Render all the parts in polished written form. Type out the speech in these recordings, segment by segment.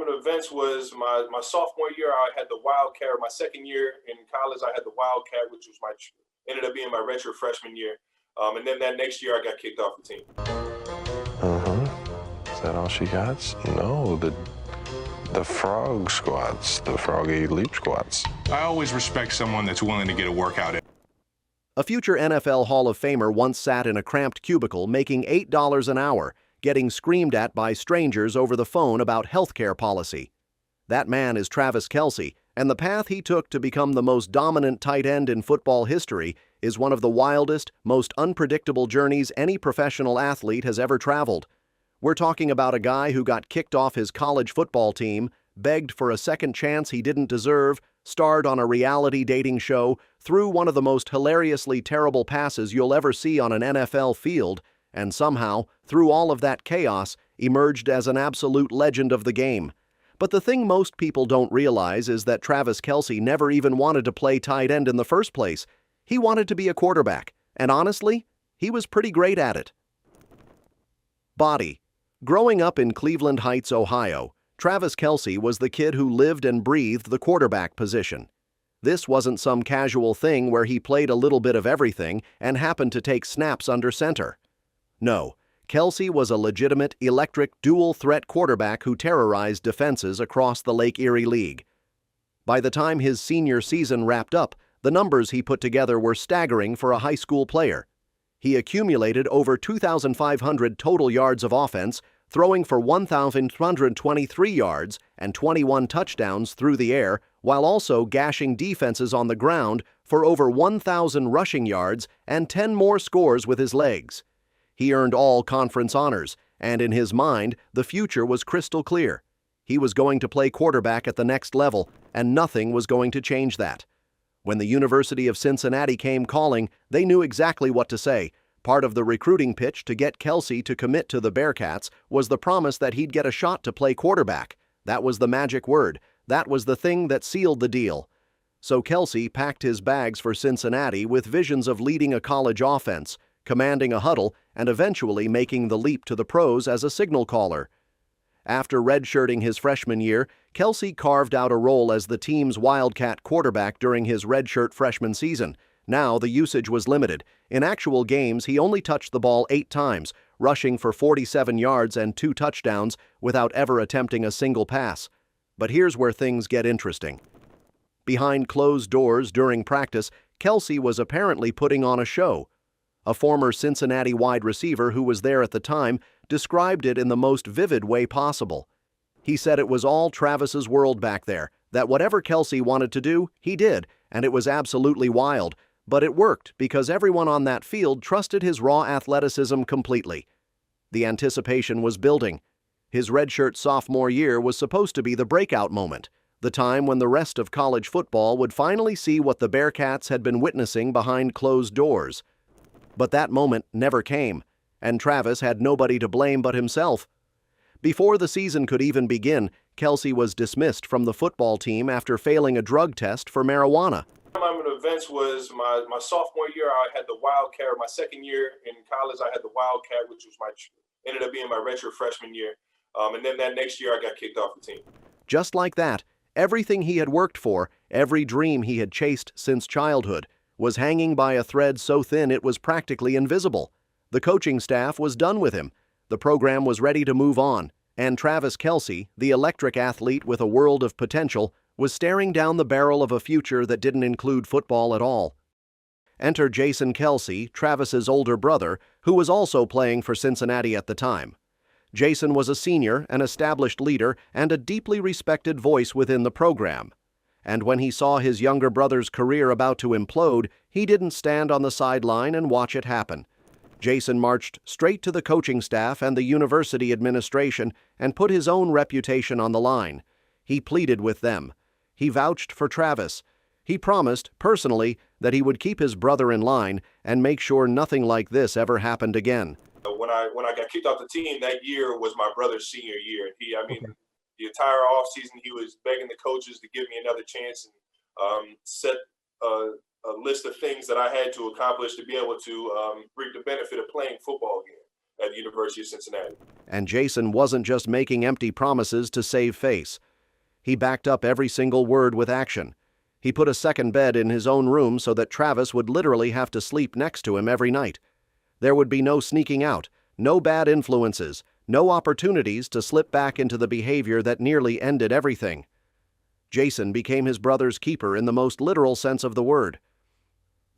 of events was my sophomore year. I had the Wildcat. My second year in college, I had the Wildcat, which was ended up being my redshirt freshman year. And then that next year, I got kicked off the team. Is that all she got? No, the frog squats, the froggy leap squats. I always respect someone that's willing to get a workout in. A future NFL Hall of Famer once sat in a cramped cubicle making $8 an hour, getting screamed at by strangers over the phone about healthcare policy. That man is Travis Kelce, and the path he took to become the most dominant tight end in football history is one of the wildest, most unpredictable journeys any professional athlete has ever traveled. We're talking about a guy who got kicked off his college football team, begged for a second chance he didn't deserve, starred on a reality dating show, threw one of the most hilariously terrible passes you'll ever see on an NFL field, and somehow, through all of that chaos, emerged as an absolute legend of the game. But the thing most people don't realize is that Travis Kelce never even wanted to play tight end in the first place. He wanted to be a quarterback, and honestly, he was pretty great at it. Body. Growing up in Cleveland Heights, Ohio, Travis Kelce was the kid who lived and breathed the quarterback position. This wasn't some casual thing where he played a little bit of everything and happened to take snaps under center. No, Kelce was a legitimate, electric, dual-threat quarterback who terrorized defenses across the Lake Erie League. By the time his senior season wrapped up, the numbers he put together were staggering for a high school player. He accumulated over 2,500 total yards of offense, throwing for 1,223 yards and 21 touchdowns through the air, while also gashing defenses on the ground for over 1,000 rushing yards and 10 more scores with his legs. He earned all conference honors, and in his mind, the future was crystal clear. He was going to play quarterback at the next level, and nothing was going to change that. When the University of Cincinnati came calling, they knew exactly what to say. Part of the recruiting pitch to get Kelce to commit to the Bearcats was the promise that he'd get a shot to play quarterback. That was the magic word. That was the thing that sealed the deal. So Kelce packed his bags for Cincinnati with visions of leading a college offense, commanding a huddle, and eventually making the leap to the pros as a signal caller. After redshirting his freshman year, Kelce carved out a role as the team's Wildcat quarterback during his redshirt freshman season. Now the usage was limited. In actual games, he only touched the ball 8 times, rushing for 47 yards and 2 touchdowns without ever attempting a single pass. But here's where things get interesting. Behind closed doors during practice, Kelce was apparently putting on a show. A former Cincinnati wide receiver who was there at the time described it in the most vivid way possible. He said it was all Travis's world back there, that whatever Kelce wanted to do, he did, and it was absolutely wild. But it worked because everyone on that field trusted his raw athleticism completely. The anticipation was building. His redshirt sophomore year was supposed to be the breakout moment, the time when the rest of college football would finally see what the Bearcats had been witnessing behind closed doors. But that moment never came, and Travis had nobody to blame but himself. Before the season could even begin, Kelce was dismissed from the football team after failing a drug test for marijuana. One of the events was my sophomore year. I had the Wildcat. My second year in college, I had the Wildcat, which was ended up being my redshirt freshman year. And then that next year, I got kicked off the team. Just like that, everything he had worked for, every dream he had chased since childhood, was hanging by a thread so thin it was practically invisible. The coaching staff was done with him. The program was ready to move on, and Travis Kelce, the electric athlete with a world of potential, was staring down the barrel of a future that didn't include football at all. Enter Jason Kelce, Travis's older brother, who was also playing for Cincinnati at the time. Jason was a senior, an established leader, and a deeply respected voice within the program. And when he saw his younger brother's career about to implode, he didn't stand on the sideline and watch it happen. Jason marched straight to the coaching staff and the university administration and put his own reputation on the line. He pleaded with them. He vouched for Travis. He promised, personally, that he would keep his brother in line and make sure nothing like this ever happened again. When I got kicked off the team, that year was my brother's senior year. The entire offseason, he was begging the coaches to give me another chance and set a list of things that I had to accomplish to be able to reap the benefit of playing football again. at the University of Cincinnati. And Jason wasn't just making empty promises to save face. He backed up every single word with action. He put a second bed in his own room so that Travis would literally have to sleep next to him every night. There would be no sneaking out, no bad influences, no opportunities to slip back into the behavior that nearly ended everything. Jason became his brother's keeper in the most literal sense of the word.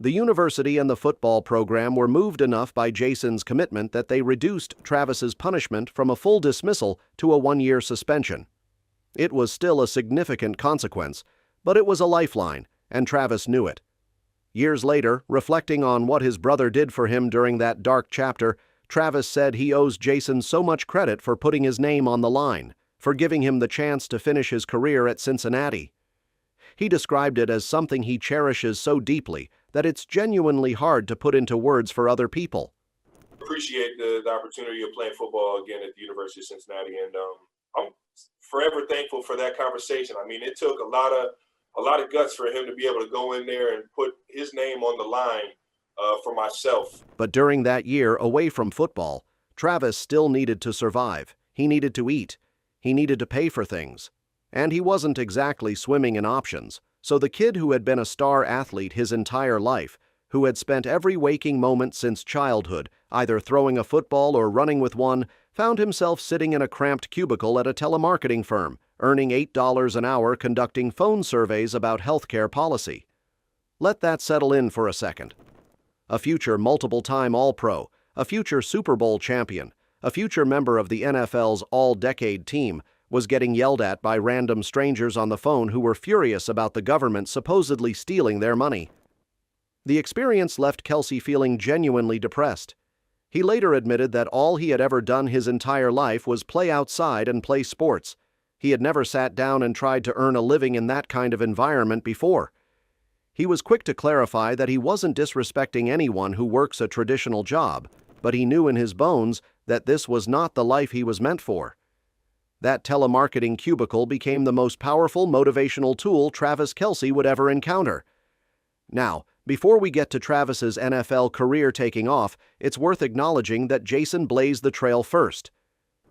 The university and the football program were moved enough by Jason's commitment that they reduced Travis's punishment from a full dismissal to a 1-year suspension. It was still a significant consequence, but it was a lifeline, and Travis knew it. Years later, reflecting on what his brother did for him during that dark chapter, Travis said he owes Jason so much credit for putting his name on the line, for giving him the chance to finish his career at Cincinnati. He described it as something he cherishes so deeply that it's genuinely hard to put into words for other people. Appreciate the opportunity of playing football again at the University of Cincinnati, and I'm forever thankful for that conversation. I mean, it took a lot of guts for him to be able to go in there and put his name on the line for myself. But during that year away from football, Travis still needed to survive. He needed to eat. He needed to pay for things. And he wasn't exactly swimming in options. So the kid who had been a star athlete his entire life, who had spent every waking moment since childhood either throwing a football or running with one, found himself sitting in a cramped cubicle at a telemarketing firm, earning $8 an hour conducting phone surveys about healthcare policy. Let that settle in for a second. A future multiple-time All-Pro, a future Super Bowl champion, a future member of the NFL's All-Decade team, was getting yelled at by random strangers on the phone who were furious about the government supposedly stealing their money. The experience left Kelsey feeling genuinely depressed. He later admitted that all he had ever done his entire life was play outside and play sports. He had never sat down and tried to earn a living in that kind of environment before. He was quick to clarify that he wasn't disrespecting anyone who works a traditional job, but he knew in his bones that this was not the life he was meant for. That telemarketing cubicle became the most powerful motivational tool Travis Kelce would ever encounter. Now, before we get to Travis's NFL career taking off, it's worth acknowledging that Jason blazed the trail first.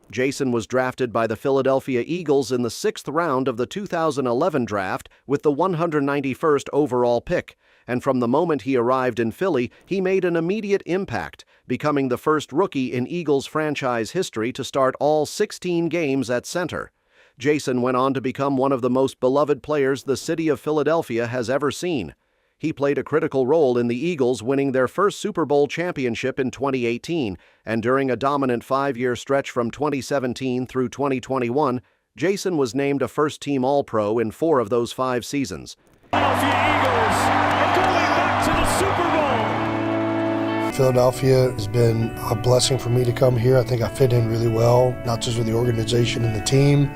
Jason was drafted by the Philadelphia Eagles in the 6th round of the 2011 draft with the 191st overall pick, and from the moment he arrived in Philly, he made an immediate impact, becoming the first rookie in Eagles franchise history to start all 16 games at center. Jason went on to become one of the most beloved players the city of Philadelphia has ever seen. He played a critical role in the Eagles winning their first Super Bowl championship in 2018, and during a dominant 5-year stretch from 2017 through 2021, Jason was named a first-team All-Pro in 4 of those 5 seasons. Philadelphia Eagles are going back to the Super Bowl. Philadelphia has been a blessing for me to come here. I think I fit in really well, not just with the organization and the team,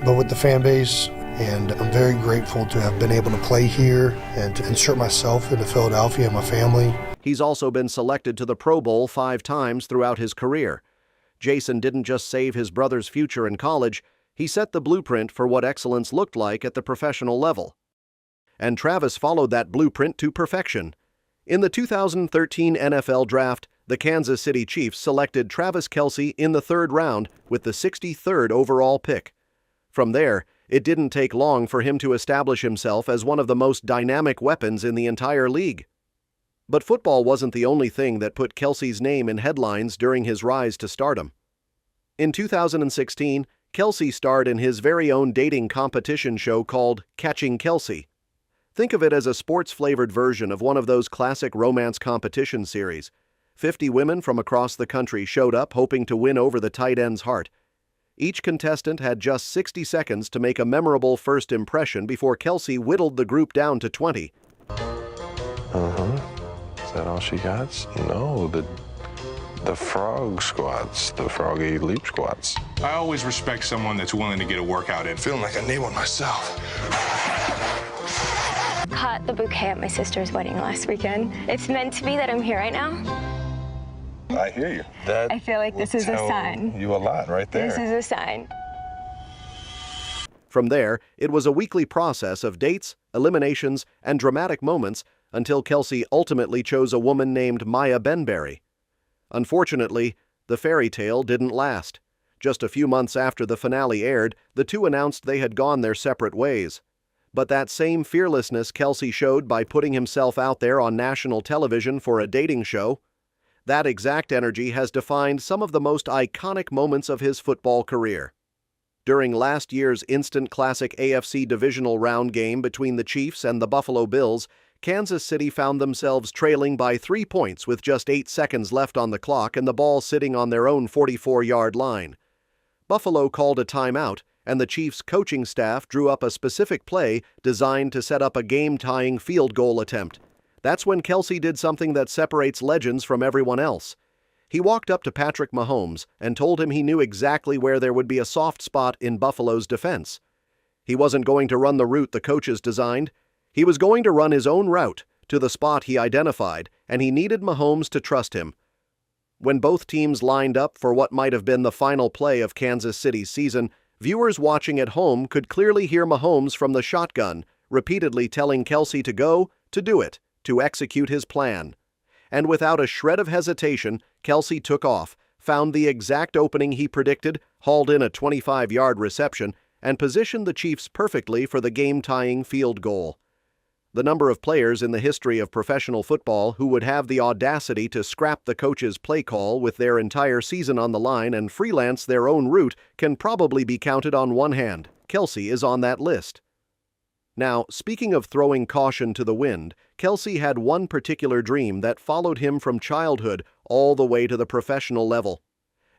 but with the fan base. And I'm very grateful to have been able to play here and to insert myself into Philadelphia and my family. He's also been selected to the Pro Bowl 5 times throughout his career. Jason didn't just save his brother's future in college, he set the blueprint for what excellence looked like at the professional level. And Travis followed that blueprint to perfection. In the 2013 NFL Draft, the Kansas City Chiefs selected Travis Kelce in the 3rd round with the 63rd overall pick. From there, it didn't take long for him to establish himself as one of the most dynamic weapons in the entire league. But football wasn't the only thing that put Kelce's name in headlines during his rise to stardom. In 2016, Kelce starred in his very own dating competition show called Catching Kelce. Think of it as a sports-flavored version of one of those classic romance competition series. 50 women from across the country showed up hoping to win over the tight end's heart. Each contestant had just 60 seconds to make a memorable first impression before Kelce whittled the group down to 20. Is that all she got? No, the frog squats, the froggy leap squats. I always respect someone that's willing to get a workout in. Feeling like I need one myself. Caught the bouquet at my sister's wedding last weekend. It's meant to be that I'm here right now. I hear you. I feel like this is a sign. You a lot right there. This is a sign. From there, it was a weekly process of dates, eliminations, and dramatic moments until Kelce ultimately chose a woman named Maya Benberry. Unfortunately, The fairy tale didn't last. Just a few months after the finale aired, the two announced they had gone their separate ways. But that same fearlessness Kelsey showed by putting himself out there on national television for a dating show, that exact energy has defined some of the most iconic moments of his football career. During last year's instant classic AFC divisional round game between the Chiefs and the Buffalo Bills, Kansas City found themselves trailing by 3 points with just 8 seconds left on the clock and the ball sitting on their own 44-yard line. Buffalo called a timeout, and the Chiefs' coaching staff drew up a specific play designed to set up a game-tying field goal attempt. That's when Kelsey did something that separates legends from everyone else. He walked up to Patrick Mahomes and told him he knew exactly where there would be a soft spot in Buffalo's defense. He wasn't going to run the route the coaches designed. He was going to run his own route to the spot he identified, and he needed Mahomes to trust him. When both teams lined up for what might have been the final play of Kansas City's season, viewers watching at home could clearly hear Mahomes from the shotgun repeatedly telling Kelsey to go, to do it, to execute his plan. And without a shred of hesitation, Kelsey took off, found the exact opening he predicted, hauled in a 25-yard reception, and positioned the Chiefs perfectly for the game-tying field goal. The number of players in the history of professional football who would have the audacity to scrap the coach's play call with their entire season on the line and freelance their own route can probably be counted on one hand. Kelsey is on that list. Now, speaking of throwing caution to the wind, Kelsey had one particular dream that followed him from childhood all the way to the professional level.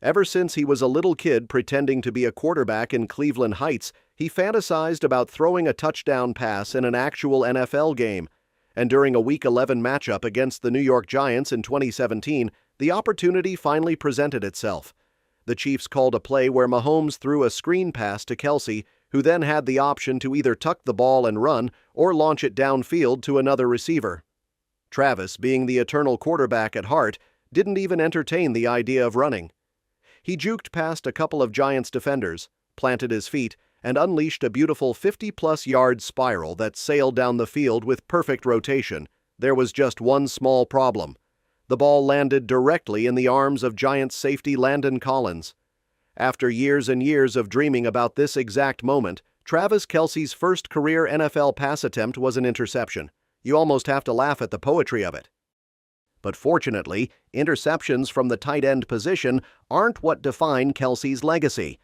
Ever since he was a little kid pretending to be a quarterback in Cleveland Heights, he fantasized about throwing a touchdown pass in an actual NFL game. And during a Week 11 matchup against the New York Giants in 2017, the opportunity finally presented itself. The Chiefs called a play where Mahomes threw a screen pass to Kelce, who then had the option to either tuck the ball and run or launch it downfield to another receiver. Travis, being the eternal quarterback at heart, didn't even entertain the idea of running. He juked past a couple of Giants defenders, planted his feet, and unleashed a beautiful 50-plus-yard spiral that sailed down the field with perfect rotation. There was just one small problem. The ball landed directly in the arms of Giants safety Landon Collins. After years and years of dreaming about this exact moment, Travis Kelce's first career NFL pass attempt was an interception. You almost have to laugh at the poetry of it. But fortunately, interceptions from the tight end position aren't what define Kelce's legacy.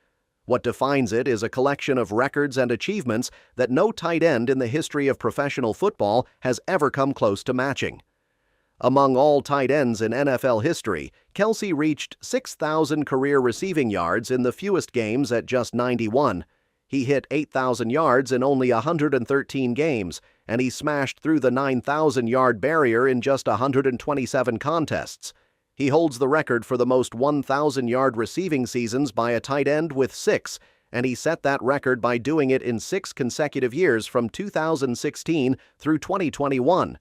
What defines it is a collection of records and achievements that no tight end in the history of professional football has ever come close to matching. Among all tight ends in NFL history, Kelce reached 6,000 career receiving yards in the fewest games at just 91. He hit 8,000 yards in only 113 games, and he smashed through the 9,000-yard barrier in just 127 contests. He holds the record for the most 1,000-yard receiving seasons by a tight end with 6, and he set that record by doing it in 6 consecutive years from 2016 through 2021.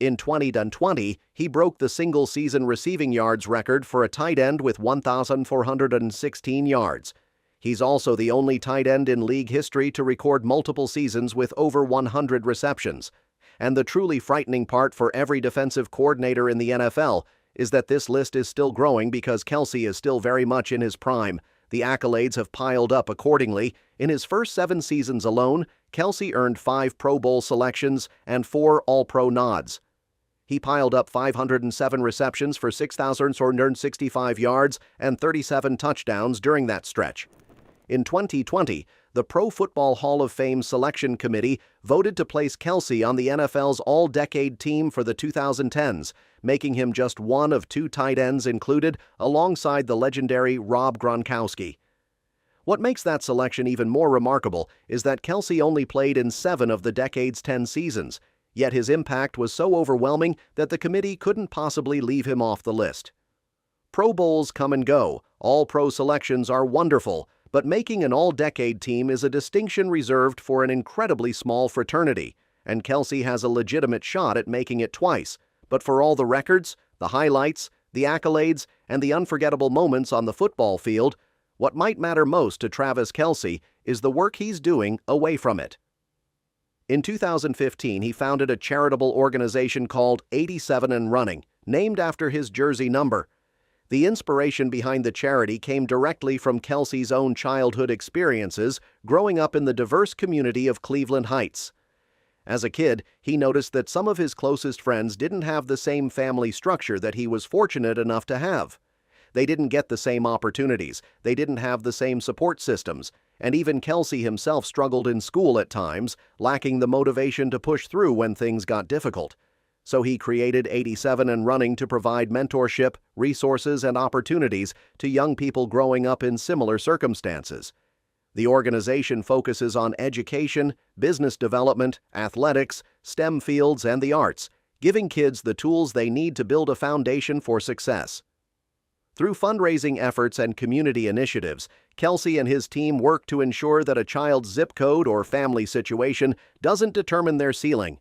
In 2020, he broke the single-season receiving yards record for a tight end with 1,416 yards. He's also the only tight end in league history to record multiple seasons with over 100 receptions. And the truly frightening part for every defensive coordinator in the NFL is that this list is still growing because Kelce is still very much in his prime. The accolades have piled up accordingly. In his first 7 seasons alone, Kelce earned 5 Pro Bowl selections and 4 All-Pro nods. He piled up 507 receptions for 6,465 yards and 37 touchdowns during that stretch. In 2020, the Pro Football Hall of Fame Selection Committee voted to place Kelce on the NFL's All-Decade team for the 2010s, making him just one of 2 tight ends included alongside the legendary Rob Gronkowski. What makes that selection even more remarkable is that Kelce only played in 7 of the decade's 10 seasons, yet his impact was so overwhelming that the committee couldn't possibly leave him off the list. Pro Bowls come and go, All-Pro selections are wonderful, but making an all-decade team is a distinction reserved for an incredibly small fraternity, and Kelce has a legitimate shot at making it twice. But for all the records, the highlights, the accolades, and the unforgettable moments on the football field, what might matter most to Travis Kelce is the work he's doing away from it. In 2015, he founded a charitable organization called 87 and Running, named after his jersey number. The inspiration behind the charity came directly from Kelsey's own childhood experiences growing up in the diverse community of Cleveland Heights. As a kid, he noticed that some of his closest friends didn't have the same family structure that he was fortunate enough to have. They didn't get the same opportunities, they didn't have the same support systems, and even Kelsey himself struggled in school at times, lacking the motivation to push through when things got difficult. So he created 87 and Running to provide mentorship, resources, and opportunities to young people growing up in similar circumstances. The organization focuses on education, business development, athletics, STEM fields, and the arts, giving kids the tools they need to build a foundation for success. Through fundraising efforts and community initiatives, Kelsey and his team work to ensure that a child's zip code or family situation doesn't determine their ceiling.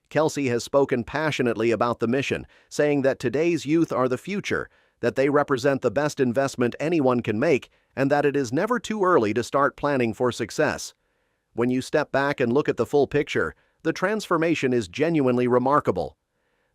Kelsey has spoken passionately about the mission, saying that today's youth are the future, that they represent the best investment anyone can make, and that it is never too early to start planning for success. When you step back and look at the full picture, the transformation is genuinely remarkable.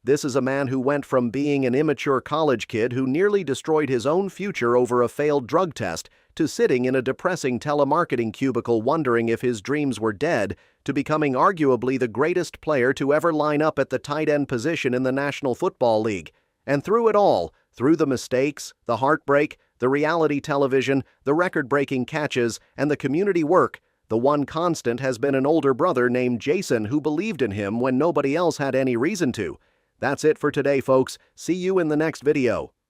This is a man who went from being an immature college kid who nearly destroyed his own future over a failed drug test to sitting in a depressing telemarketing cubicle wondering if his dreams were dead, to becoming arguably the greatest player to ever line up at the tight end position in the National Football League. And through it all, through the mistakes, the heartbreak, the reality television, the record-breaking catches, and the community work, the one constant has been an older brother named Jason who believed in him when nobody else had any reason to. That's it for today, folks. See you in the next video.